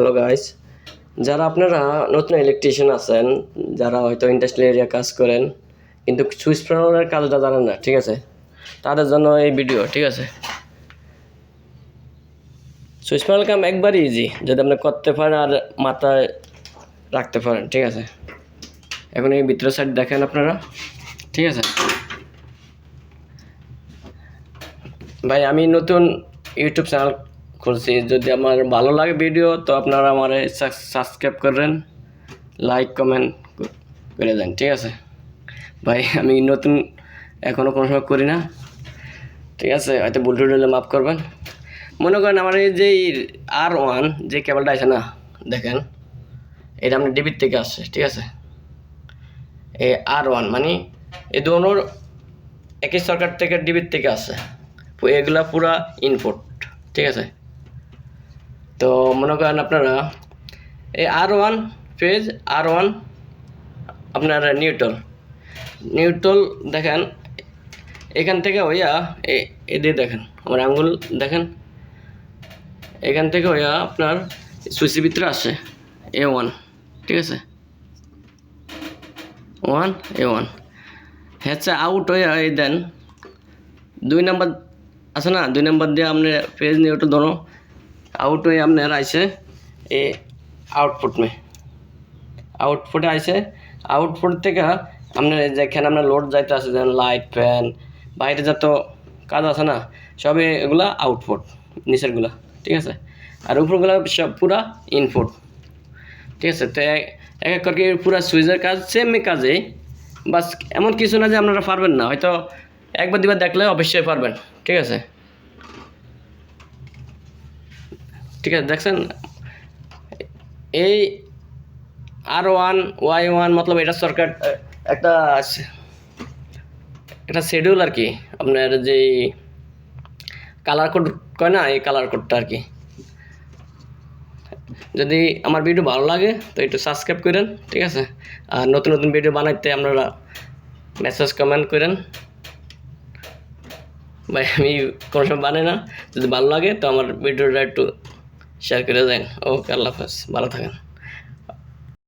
Hello guys, যারা আপনারা নতুন ইলেকট্রিশিয়ান আছেন, যারা হয়তো ইন্ডাস্ট্রিয়াল এরিয়া কাজ করেন কিন্তু সুইচ ফেরানোর কাজটা জানেন না, ঠিক আছে, তাদের জন্য এই ভিডিও। ঠিক আছে, সুইচ ফেরানোর কাম একবারই ইজি যদি আপনি করতে পারেন আর মাথায় রাখতে পারেন। ঠিক আছে, এখন এই ভিতরের সাইড দেখেন আপনারা। ঠিক আছে ভাই, আমি নতুন ইউটিউব চ্যানেল খুলছি, যদি আমার ভালো লাগে ভিডিও তো আপনারা আমার সাবস্ক্রাইব করেন, লাইক কমেন্ট করে দেন। ঠিক আছে ভাই, আমি নতুন এখনও কোনো সময় করি না। ঠিক আছে, হয়তো ভুল টুল হলে মাফ করবেন। মনে করেন আমার এই যে R1 যে কেবলটা আছে না, দেখেন এটা আপনার ডিবির থেকে আসছে। ঠিক আছে, এই R1 মানে এই দুটোর একই সরকার থেকে ডিবির থেকে আসছে, এগুলা পুরা ইনপুট। ঠিক আছে, তো মনে করেন আপনারা এই R1 ফেজ, R1 আপনার নিউট্রাল দেখেন, এখান থেকে হইয়া এদিকে দেখেন আমার আঙ্গুল দেখেন, এখান থেকে হইয়া আপনার সুইচের ভিতরে আসে A1। ঠিক আছে, A1 হচ্ছে আউট হইয়া এই দেন 2 নম্বর আছে না, 2 নম্বর দিয়ে আপনার ফেজ নিউট্রাল দোনো আউট হয়ে আপনার আইসে এই আউটপুটে আইসে। আউটপুট থেকে আপনার যেখানে আপনার লোড যাইতে আছে, যেমন লাইট, ফ্যান, বাইরে যত কাজ আছে না, সবই এগুলা আউটপুট নিচেরগুলা। ঠিক আছে, আর উপরগুলা সব পুরা ইনপুট। ঠিক আছে, তো এক এক করে পুরা সুইচের কাজ সেম কাজেই, বাস এমন কিছু না যে আপনারা পারবেন না, হয়তো একবার দুবার দেখলে অবশ্যই পারবেন। ঠিক আছে, দেখছেন এই R1 Y1 মতলব এটা সরকার একটা শিডিউল আর কি, আপনার যে কালার কোড কয় না, এই কালার কোডটা আর কি। যদি আমার ভিডিও ভালো লাগে তো একটু সাবস্ক্রাইব করেন। ঠিক আছে, আর নতুন নতুন ভিডিও বানাইতে আপনারা মেসেজ কমেন্ট করেন। ভাই আমি কোনো সময় বানাই না, যদি ভালো লাগে তো আমার ভিডিওটা একটু শেয়ার করে দেন। ওকে, আল্লাহ হাফেজ, ভালো থাকেন।